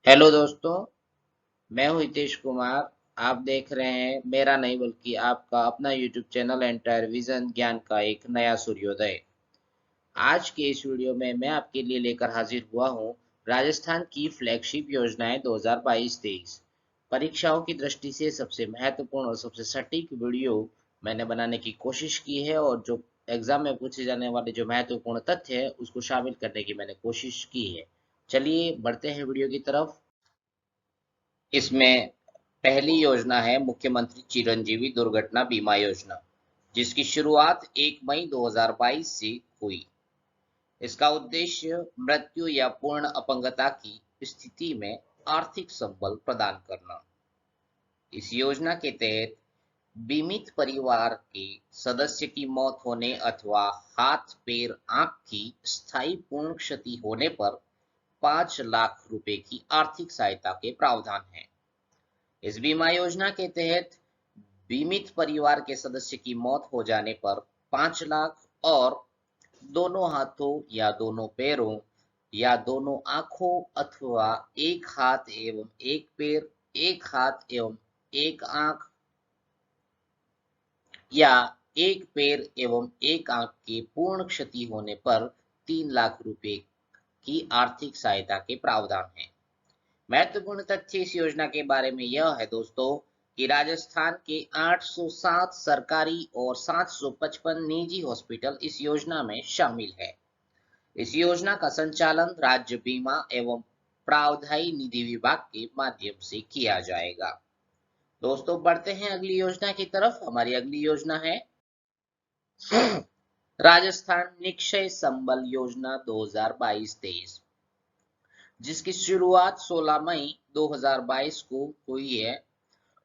Hello दोस्तों, मैं हूं हितेश कुमार। आप देख रहे हैं मेरा नहीं बल्कि आपका अपना यूट्यूब चैनल एंटायर विजन ज्ञान का एक नया सूर्योदय। आज के इस वीडियो में मैं आपके लिए लेकर हाजिर हुआ हूं राजस्थान की फ्लैगशिप योजनाएं 2022-23। परीक्षाओं की दृष्टि से सबसे महत्वपूर्ण और सबसे सटीक वीडियो मैंने बनाने की कोशिश की है और जो एग्जाम में पूछे जाने वाले जो महत्वपूर्ण तथ्य है उसको शामिल करने की मैंने कोशिश की है। चलिए बढ़ते हैं वीडियो की तरफ। इसमें पहली योजना है मुख्यमंत्री चिरंजीवी दुर्घटना बीमा योजना, जिसकी शुरुआत 1 मई 2022 से हुई। इसका उद्देश्य मृत्यु या पूर्ण अपंगता की स्थिति में आर्थिक संबल प्रदान करना। इस योजना के तहत बीमित परिवार के सदस्य की मौत होने अथवा हाथ पैर आंख की स्थायी पूर्ण क्षति होने पर 5 लाख रुपए की आर्थिक सहायता के प्रावधान है। इस बीमा योजना के तहत बीमित परिवार के सदस्य की मौत हो जाने पर 5 लाख और दोनों हाथों या दोनों पैरों या दोनों आंखों अथवा एक हाथ एवं एक पैर, एक हाथ एवं एक आंख या एक पैर एवं एक आंख की पूर्ण क्षति होने पर 3 लाख रुपए की आर्थिक सहायता के प्रावधान है। महत्वपूर्ण तथ्य इस योजना के बारे में यह है दोस्तों कि राजस्थान के 807 सरकारी और 755 निजी हॉस्पिटल इस योजना में शामिल है। इस योजना का संचालन राज्य बीमा एवं प्रावधायी निधि विभाग के माध्यम से किया जाएगा। दोस्तों बढ़ते हैं अगली योजना की तरफ। हमारी अगली योजना है राजस्थान निक्षय संबल योजना 2022-23, जिसकी शुरुआत 16 मई 2022 को हुई है।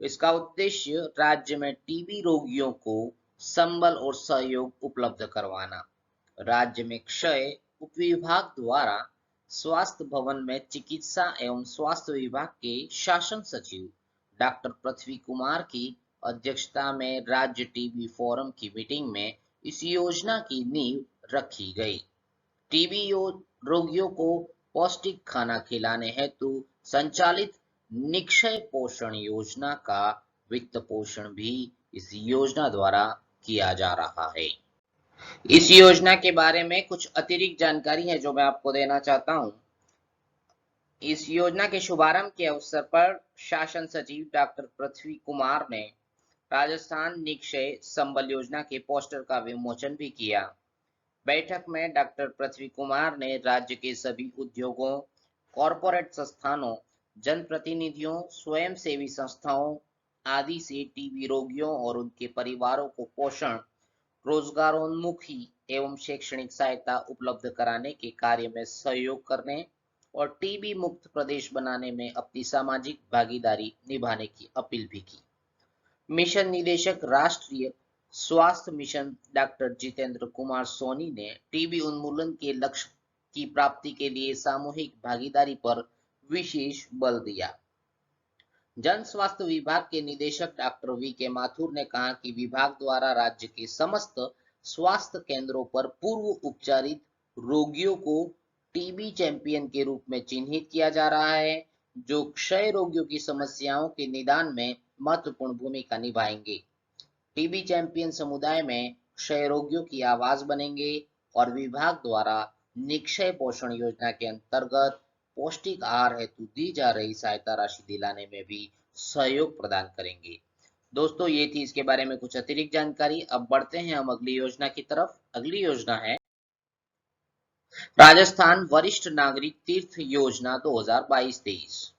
इसका उद्देश्य राज्य में टीबी रोगियों को संबल और सहयोग उपलब्ध करवाना। राज्य में क्षय उपविभाग द्वारा स्वास्थ्य भवन में चिकित्सा एवं स्वास्थ्य विभाग के शासन सचिव डॉक्टर पृथ्वी कुमार की अध्यक्षता में राज्य टीबी फोरम की मीटिंग में इस योजना की नींव रखी गई। टीबी रोगियों को पौष्टिक खाना खिलाने हेतु संचालित निक्षय पोषण योजना का वित्त पोषण भी इस योजना द्वारा किया जा रहा है। इस योजना के बारे में कुछ अतिरिक्त जानकारी है जो मैं आपको देना चाहता हूं। इस योजना के शुभारंभ के अवसर पर शासन सचिव डॉक्टर पृथ्वी कुमार ने राजस्थान निक्षय संबल योजना के पोस्टर का विमोचन भी किया। बैठक में डॉक्टर पृथ्वी कुमार ने राज्य के सभी उद्योगों, कॉरपोरेट संस्थानों, जनप्रतिनिधियों, स्वयंसेवी संस्थाओं आदि से टीबी रोगियों और उनके परिवारों को पोषण, रोजगारोन्मुखी एवं शैक्षणिक सहायता उपलब्ध कराने के कार्य में सहयोग करने और टीबी मुक्त प्रदेश बनाने में अपनी सामाजिक भागीदारी निभाने की अपील भी की। मिशन निदेशक राष्ट्रीय स्वास्थ्य मिशन डॉक्टर जितेंद्र कुमार सोनी ने टीबी उन्मूलन के लक्ष्य की प्राप्ति के लिए सामूहिक भागीदारी पर विशेष बल दिया। जन स्वास्थ्य विभाग के निदेशक डॉक्टर वी के माथुर ने कहा कि विभाग द्वारा राज्य के समस्त स्वास्थ्य केंद्रों पर पूर्व उपचारित रोगियों को टीबी चैंपियन के रूप में चिन्हित किया जा रहा है, जो क्षय रोगियों की समस्याओं के निदान में महत्वपूर्ण भूमिका निभाएंगे। टीबी चैंपियन समुदाय में क्षय रोगियों की आवाज बनेंगे और विभाग द्वारा निक्षय पोषण योजना के अंतर्गत पौष्टिक आहार हेतु दी जा रही सहायता राशि दिलाने में भी सहयोग प्रदान करेंगे। दोस्तों ये थी इसके बारे में कुछ अतिरिक्त जानकारी। अब बढ़ते हैं हम अगली योजना की तरफ। अगली योजना है राजस्थान वरिष्ठ नागरिक तीर्थ योजना 2022-23।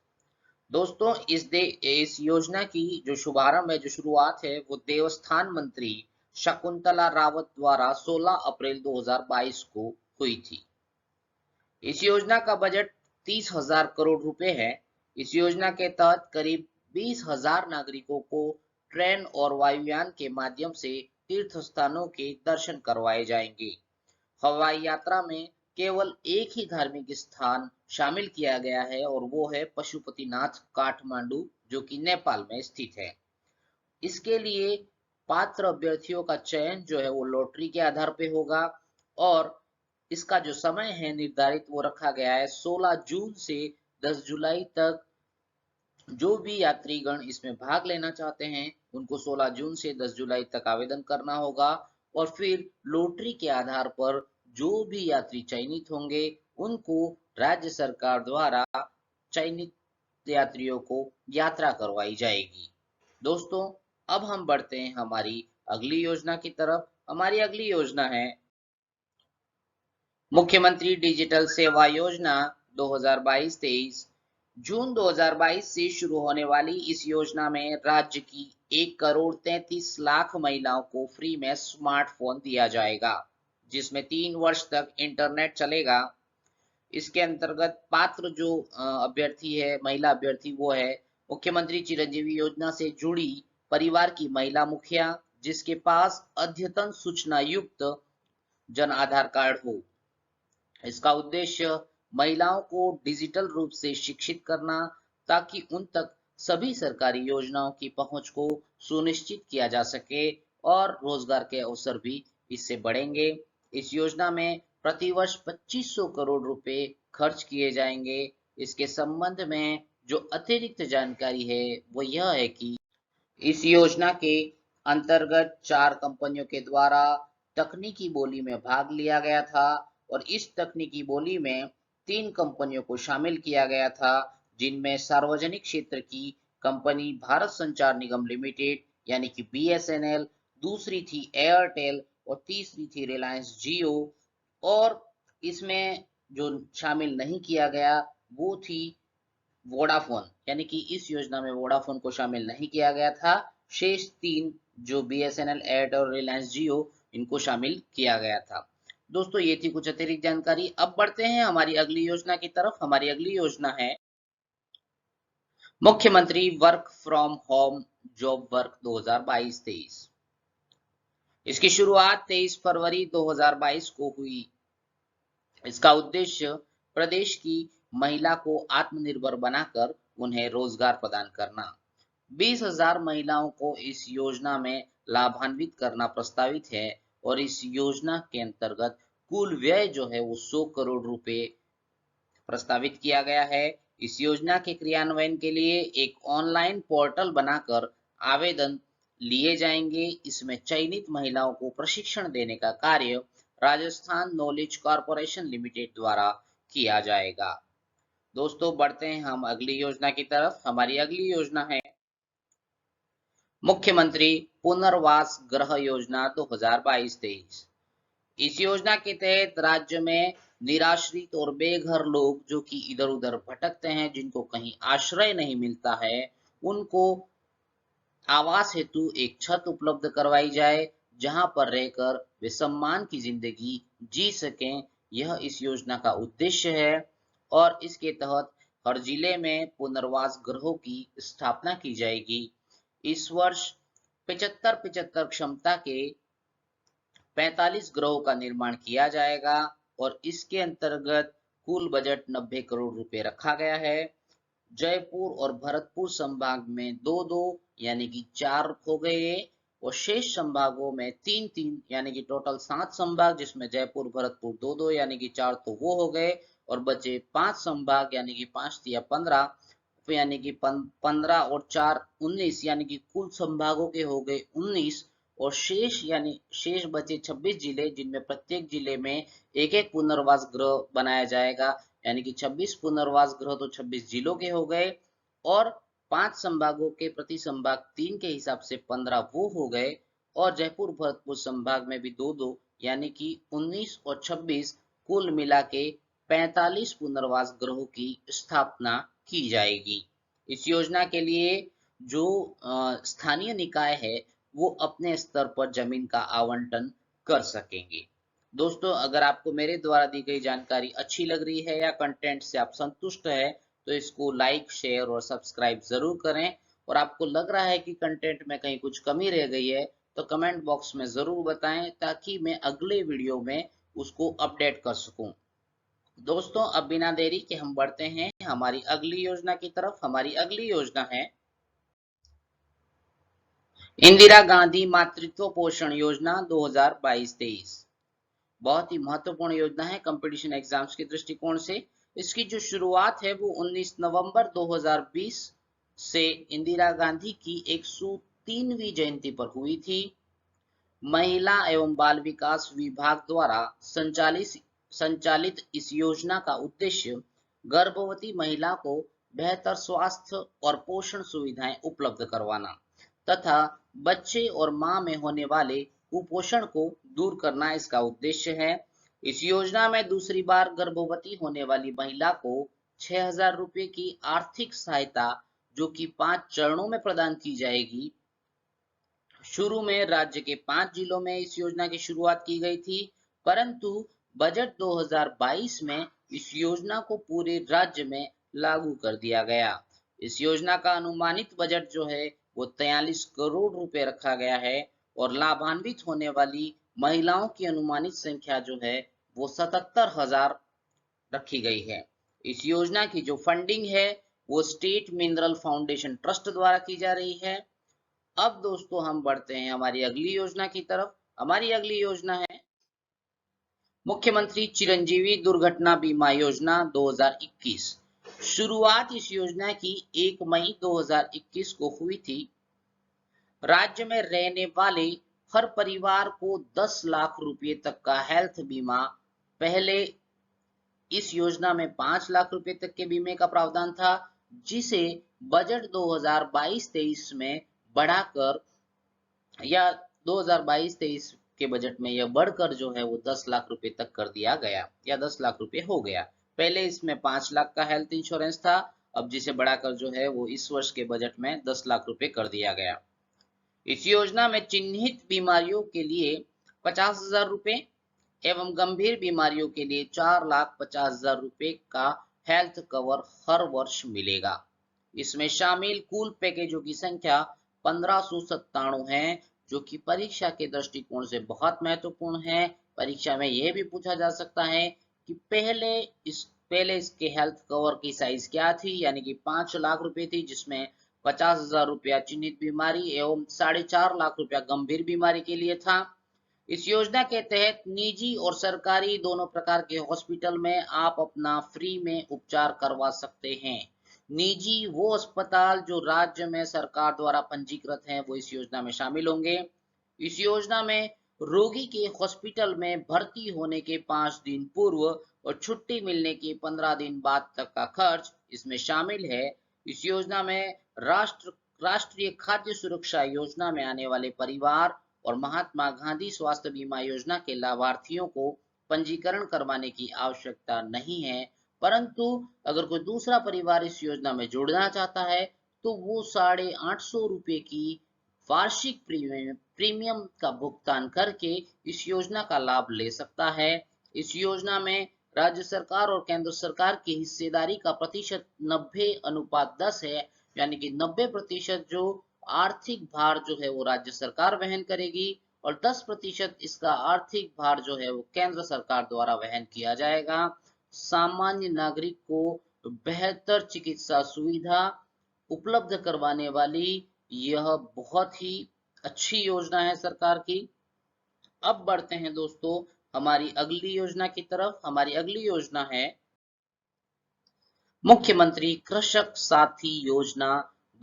दोस्तों इस योजना की जो शुभारंभ है, जो शुरुआत है, वो देवस्थान मंत्री शकुंतला रावत द्वारा 16 अप्रैल 2022 को हुई थी। इस योजना का बजट 30,000 करोड़ रुपए है। इस योजना के तहत करीब 20,000 नागरिकों को ट्रेन और वायुयान के माध्यम से तीर्थ स्थानों के दर्शन करवाए जाएंगे। हवाई यात्रा में केवल एक ही धार्मिक स्थान शामिल किया गया है और वो है पशुपतिनाथ काठमांडू, जो कि नेपाल में स्थित है। इसके लिए पात्र अभ्यर्थियों का चयन जो है वो लॉटरी के आधार पे होगा और इसका जो समय है निर्धारित वो रखा गया है 16 जून से 10 जुलाई तक जो भी यात्रीगण इसमें भाग लेना चाहते हैं उनको 16 जून से 10 जुलाई तक आवेदन करना होगा और फिर लॉटरी के आधार पर जो भी यात्री चयनित होंगे उनको राज्य सरकार द्वारा चयनित यात्रियों को यात्रा करवाई जाएगी। दोस्तों, अब हम बढ़ते हैं हमारी अगली योजना की तरफ। हमारी अगली योजना है मुख्यमंत्री डिजिटल सेवा योजना 2022-23। जून 2022 से शुरू होने वाली इस योजना में राज्य की 1,33,00,000 महिलाओं को फ्री में स्मार्टफोन दिया जाएगा, जिसमें 3 वर्ष तक इंटरनेट चलेगा। इसके अंतर्गत पात्र जो अभ्यर्थी है, महिला अभ्यर्थी, वो है मुख्यमंत्री चिरंजीवी योजना से जुड़ी परिवार की महिला मुखिया जिसके पास अद्यतन सूचना युक्त जन आधार कार्ड हो। इसका उद्देश्य महिलाओं को डिजिटल रूप से शिक्षित करना ताकि उन तक सभी सरकारी योजनाओं की पहुंच को सुनिश्चित किया जा सके और रोजगार के अवसर भी इससे बढ़ेंगे। इस योजना में प्रतिवर्ष 2500 करोड़ रुपए खर्च किए जाएंगे। इसके संबंध में जो अतिरिक्त जानकारी है वो यह है कि इस योजना के अंतर्गत 4 कंपनियों के द्वारा तकनीकी बोली में भाग लिया गया था और इस तकनीकी बोली में 3 कंपनियों को शामिल किया गया था, जिनमें सार्वजनिक क्षेत्र की कंपनी भारत संचार निगम लिमिटेड यानी कि BSNL, दूसरी थी एयरटेल और तीसरी थी रिलायंस जियो। और इसमें जो शामिल नहीं किया गया वो थी वोडाफोन, यानी कि इस योजना में वोडाफोन को शामिल नहीं किया गया था। शेष 3 जो BSNL, एयरटेल और रिलायंस जियो, इनको शामिल किया गया था। दोस्तों, ये थी कुछ अतिरिक्त जानकारी। अब बढ़ते हैं हमारी अगली योजना की तरफ। हमारी अगली योजना है मुख्यमंत्री work from home job work 2022-23। इसकी शुरुआत 23 फरवरी 2022 को हुई। इसका उद्देश्य प्रदेश की महिला को आत्मनिर्भर बनाकर उन्हें रोजगार प्रदान करना। 20,000 महिलाओं को इस योजना में लाभान्वित करना प्रस्तावित है और इस योजना के अंतर्गत कुल व्यय जो है वो 100 करोड़ रुपए प्रस्तावित किया गया है। इस योजना के क्रियान्वयन के लिए एक ऑनलाइन पोर्टल बनाकर आवेदन लिए जाएंगे। इसमें चयनित महिलाओं को प्रशिक्षण देने का कार्य राजस्थान नॉलेज कॉर्पोरेशन लिमिटेड द्वारा किया जाएगा। दोस्तों, बढ़ते हैं हम अगली योजना की तरफ। हमारी अगली योजना है मुख्यमंत्री पुनर्वास गृह योजना 2022-23। इस योजना के तहत राज्य में निराश्रित और बेघर लोग जो कि इधर उधर भटकते हैं, जिनको कहीं आश्रय नहीं मिलता है, उनको आवास हेतु एक छत उपलब्ध करवाई जाए जहां पर रहकर वे सम्मान की जिंदगी जी सकें। यह इस योजना का उद्देश्य है और इसके तहत हर जिले में पुनर्वास गृहों की स्थापना की जाएगी। इस वर्ष 75 क्षमता के 45 गृहों का निर्माण किया जाएगा और इसके अंतर्गत कुल बजट 90 करोड़ रुपए रखा गया है। जयपुर और भरतपुर संभाग में 2-2 यानी कि 4 हो गए और शेष संभागों में 3-3 यानी कि टोटल 7 संभाग, जिसमें जयपुर भरतपुर 2-2 यानी कि 4 तो वो हो गए और बचे 5 संभाग यानी कि 5 या 15 यानी कि 15 और 4 19 यानी कि कुल संभागों के हो गए 19 और शेष बचे 26 जिले, जिनमें प्रत्येक जिले में एक एक पुनर्वास गृह बनाया जाएगा यानी कि 26 पुनर्वास गृह तो 26 जिलों के हो गए और 5 संभागों के प्रति संभाग 3 के हिसाब से 15 वो हो गए और जयपुर भरतपुर संभाग में भी 2-2 यानी कि 19 और 26 कुल मिला के 45 पुनर्वास गृहों की स्थापना की जाएगी। इस योजना के लिए जो स्थानीय निकाय है वो अपने स्तर पर जमीन का आवंटन कर सकेंगे। दोस्तों, अगर आपको मेरे द्वारा दी गई जानकारी अच्छी लग रही है या कंटेंट से आप संतुष्ट है तो इसको लाइक, शेयर और सब्सक्राइब जरूर करें और आपको लग रहा है कि कंटेंट में कहीं कुछ कमी रह गई है तो कमेंट बॉक्स में जरूर बताएं ताकि मैं अगले वीडियो में उसको अपडेट कर सकूं। दोस्तों, अब बिना देरी के हम बढ़ते हैं हमारी अगली योजना की तरफ। हमारी अगली योजना है इंदिरा गांधी मातृत्व पोषण योजना 2022-23। बहुत ही महत्वपूर्ण योजना है कंपटीशन एग्जाम्स के दृष्टिकोण से। इसकी जो शुरुआत है वो 19 नवंबर 2020 से इंदिरा गांधी की 103वीं जयंती पर हुई थी। महिला एवं बाल विकास विभाग द्वारा संचालित इस योजना का उद्देश्य गर्भवती महिला को बेहतर स्वास्थ्य और पोषण सुविधाएं उपलब्ध करवाना तथा बच्चे और मां में होने वाले कुपोषण को दूर करना इसका उद्देश्य है। इस योजना में दूसरी बार गर्भवती होने वाली महिला को 6,000 रुपए की आर्थिक सहायता जो कि 5 चरणों में प्रदान की जाएगी। शुरू में राज्य के 5 जिलों में इस योजना की शुरुआत की गई थी, परंतु बजट 2022 में इस योजना को पूरे राज्य में लागू कर दिया गया। इस योजना का अनुमानित बजट जो है वो 43 करोड़ रुपए रखा गया है और लाभान्वित होने वाली महिलाओं की अनुमानित संख्या जो है वो 77,000 रखी गई है। इस योजना की जो फंडिंग है वो स्टेट मिनरल फाउंडेशन ट्रस्ट द्वारा की जा रही है। अब दोस्तों हम बढ़ते हैं हमारी अगली योजना की तरफ। हमारी अगली योजना है मुख्यमंत्री चिरंजीवी दुर्घटना बीमा योजना 2021। शुरुआत इस योजना की 1 मई 2021 को हुई थी। राज्य में रहने वाले हर परिवार को 10 लाख रुपए तक का हेल्थ बीमा, पहले इस योजना में 5 लाख रुपए तक के बीमे का प्रावधान था, जिसे बजट 2022-23 में बढ़ाकर या 2022-23 के बजट में यह बढ़कर जो है वो 10 लाख रुपए तक कर दिया गया या 10 लाख रुपए हो गया। पहले इसमें 5 लाख का हेल्थ इंश्योरेंस था, अब जिसे बढ़ाकर जो है वो इस वर्ष के बजट में 10 लाख रुपए कर दिया गया। इस योजना में चिन्हित बीमारियों के लिए 50,000 रुपए एवं गंभीर बीमारियों के लिए 4,50,000 रुपए का हेल्थ कवर हर वर्ष मिलेगा। इसमें शामिल कुल पैकेजों की संख्या 1597 है, जो कि परीक्षा के दृष्टिकोण से बहुत महत्वपूर्ण है। परीक्षा में यह भी पूछा जा सकता है कि पहले इसके हेल्थ कवर की साइज क्या थी, यानी कि 5 लाख रुपए थी, जिसमें 50,000 रुपया चिन्हित बीमारी एवं 4.5 लाख रुपया गंभीर बीमारी के लिए था। इस योजना के तहत निजी और सरकारी दोनों प्रकार के हॉस्पिटल में आप अपना फ्री में उपचार करवा सकते हैं। निजी वो अस्पताल जो राज्य में सरकार द्वारा पंजीकृत हैं वो इस योजना में शामिल होंगे। इस योजना में रोगी के हॉस्पिटल में भर्ती होने के 5 दिन पूर्व और छुट्टी मिलने के 15 दिन बाद तक का खर्च इसमें शामिल है। इस योजना में राष्ट्रीय खाद्य सुरक्षा योजना में आने वाले परिवार और महात्मा गांधी स्वास्थ्य बीमा योजना के लाभार्थियों को पंजीकरण करवाने की आवश्यकता नहीं है, परंतु अगर कोई दूसरा परिवार इस योजना में जुड़ना चाहता है तो वो 850 रुपए की वार्षिक प्रीमियम का भुगतान करके इस योजना का लाभ ले सकता है। इस योजना में राज्य सरकार और केंद्र सरकार की हिस्सेदारी का प्रतिशत 90:10 है, यानी कि 90% जो आर्थिक भार जो है वो राज्य सरकार वहन करेगी और 10% इसका आर्थिक भार जो है वो केंद्र सरकार द्वारा वहन किया जाएगा। सामान्य नागरिक को बेहतर चिकित्सा सुविधा उपलब्ध करवाने वाली यह बहुत ही अच्छी योजना है सरकार की। अब बढ़ते हैं दोस्तों हमारी अगली योजना की तरफ। हमारी अगली योजना है मुख्यमंत्री कृषक साथी योजना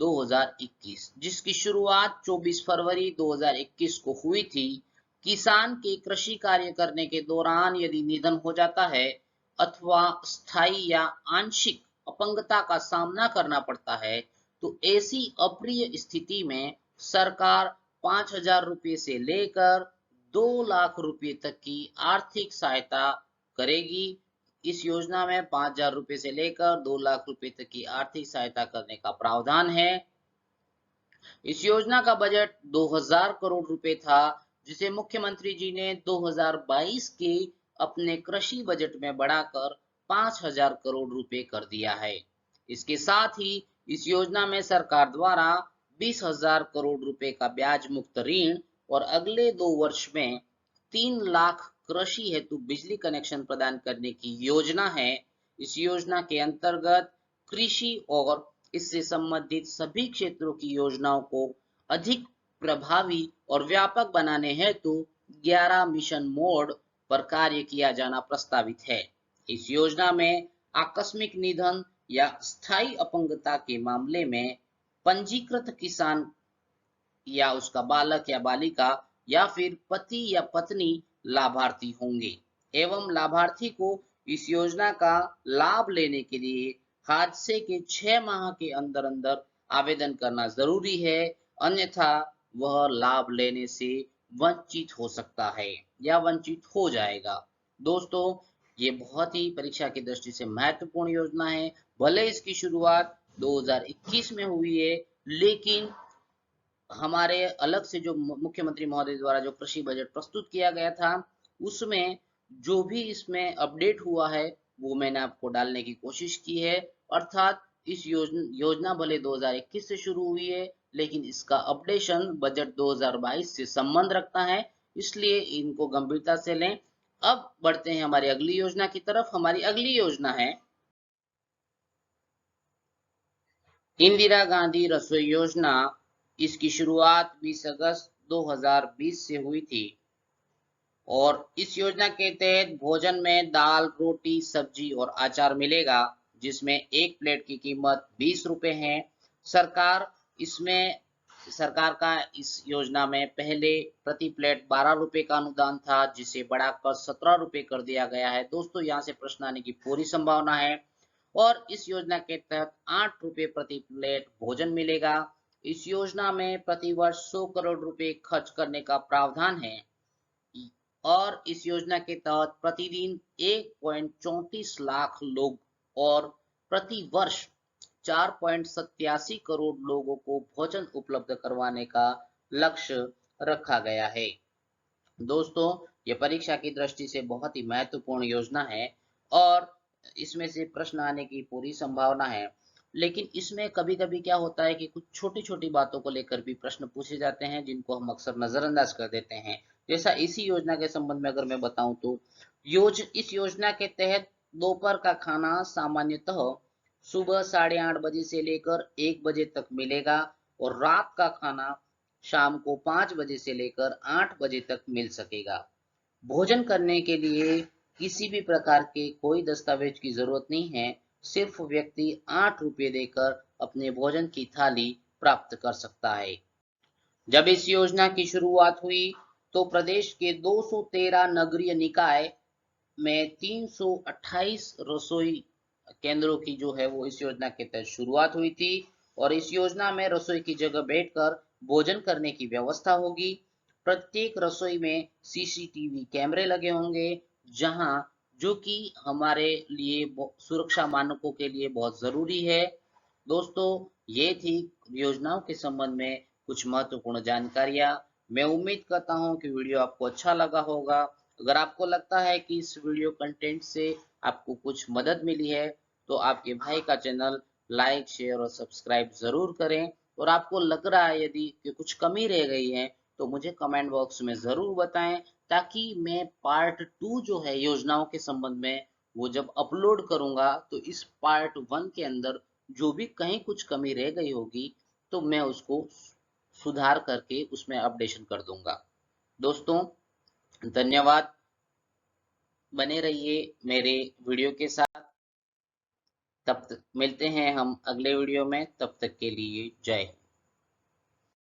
2021, जिसकी शुरुआत 24 फरवरी 2021 को हुई थी। किसान के कृषि कार्य करने के दौरान यदि निधन हो जाता है अथवा स्थायी या आंशिक अपंगता का सामना करना पड़ता है तो ऐसी अप्रिय स्थिति में सरकार 5,000 रुपये से लेकर 2 लाख रुपए तक की आर्थिक सहायता करेगी। इस योजना में 5,000 रुपए से लेकर 2 लाख रुपए तक की आर्थिक सहायता करने का प्रावधान है। इस योजना का बजट 2,000 करोड़ रुपए था, जिसे मुख्यमंत्री जी ने 2022 के अपने कृषि बजट में बढ़ाकर 5,000 करोड़ रुपए कर दिया है। इसके साथ ही इस योजना में सरकार द्वारा 20,000 करोड़ रुपए का ब्याज मुक्त ऋण और अगले 2 वर्ष में 3 लाख कृषि हेतु बिजली कनेक्शन प्रदान करने की योजना है। इस योजना के अंतर्गत कृषि और इससे संबंधित सभी क्षेत्रों की योजनाओं को अधिक प्रभावी और व्यापक बनाने हेतु 11 मिशन मोड पर कार्य किया जाना प्रस्तावित है। इस योजना में आकस्मिक निधन या स्थायी अपंगता के मामले में पंजीकृत किसान या उसका बालक या बालिका या फिर पति या पत्नी लाभार्थी होंगे एवं लाभार्थी को इस योजना का लाभ लेने के लिए हादसे के 6 माह के अंदर अंदर आवेदन करना जरूरी है, अन्यथा वह लाभ लेने से वंचित हो सकता है या वंचित हो जाएगा। दोस्तों, ये बहुत ही परीक्षा की दृष्टि से महत्वपूर्ण योजना है। भले इसकी शुरुआत 2021 में हुई है, लेकिन हमारे अलग से जो मुख्यमंत्री महोदय द्वारा जो कृषि बजट प्रस्तुत किया गया था, उसमें जो भी इसमें अपडेट हुआ है वो मैंने आपको डालने की कोशिश की है। अर्थात इस योजना भले 2021 से शुरू हुई है, लेकिन इसका अपडेशन बजट 2022 से संबंध रखता है, इसलिए इनको गंभीरता से लें। अब बढ़ते हैं हमारी अगली योजना की तरफ। हमारी अगली योजना है इंदिरा गांधी रसोई योजना। इसकी शुरुआत 20 अगस्त 2020 से हुई थी और इस योजना के तहत भोजन में दाल, रोटी, सब्जी और अचार मिलेगा, जिसमें एक प्लेट की कीमत 20 रुपए है। सरकार का इस योजना में पहले प्रति प्लेट 12 रुपए का अनुदान था, जिसे बढ़ाकर 17 रुपए कर दिया गया है। दोस्तों, यहाँ से प्रश्न आने की पूरी संभावना है। और इस योजना के तहत 8 रुपए प्रति प्लेट भोजन मिलेगा। इस योजना में प्रतिवर्ष 100 करोड़ रुपए खर्च करने का प्रावधान है और इस योजना के तहत प्रतिदिन 1.34 लाख लोग और प्रति वर्ष 4.87 करोड़ लोगों को भोजन उपलब्ध करवाने का लक्ष्य रखा गया है। दोस्तों, ये परीक्षा की दृष्टि से बहुत ही महत्वपूर्ण योजना है और इसमें से प्रश्न आने की पूरी संभावना है। लेकिन इसमें कभी कभी क्या होता है कि कुछ छोटी छोटी बातों को लेकर भी प्रश्न पूछे जाते हैं, जिनको हम अक्सर नजरअंदाज कर देते हैं। जैसा इसी योजना के संबंध में अगर मैं बताऊं तो इस योजना के तहत दोपहर का खाना सामान्यतः सुबह 8:30 बजे से लेकर 1 बजे तक मिलेगा और रात का खाना शाम को 5 बजे से लेकर 8 बजे तक मिल सकेगा। भोजन करने के लिए किसी भी प्रकार के कोई दस्तावेज की जरूरत नहीं है, सिर्फ व्यक्ति 8 रुपये देकर अपने भोजन की थाली प्राप्त कर सकता है। जब इस योजना की शुरुआत हुई तो प्रदेश के 213 नगरीय निकाय में 328 रसोई केंद्रों की जो है वो इस योजना के तहत शुरुआत हुई थी और इस योजना में रसोई की जगह बैठकर भोजन करने की व्यवस्था होगी। प्रत्येक रसोई में सीसीटीवी कैमरे लगे होंगे, जहां जो कि हमारे लिए सुरक्षा मानकों के लिए बहुत जरूरी है। दोस्तों, ये थी योजनाओं के संबंध में कुछ महत्वपूर्ण जानकारियां। मैं उम्मीद करता हूं कि वीडियो आपको अच्छा लगा होगा। अगर आपको लगता है कि इस वीडियो कंटेंट से आपको कुछ मदद मिली है, तो आपके भाई का चैनल लाइक, शेयर और सब्सक्राइब जरूर करें। और आपको लग रहा है यदि कि कुछ कमी रह गई है, तो मुझे कमेंट बॉक्स में जरूर बताएं, ताकि मैं पार्ट 2 जो है योजनाओं के संबंध में वो जब अपलोड करूंगा तो इस पार्ट 1 के अंदर जो भी कहीं कुछ कमी रह गई होगी तो मैं उसको सुधार करके उसमें अपडेशन कर दूंगा। दोस्तों, धन्यवाद। बने रहिए मेरे वीडियो के साथ। तब तक मिलते हैं हम अगले वीडियो में। तब तक के लिए जय हिंद।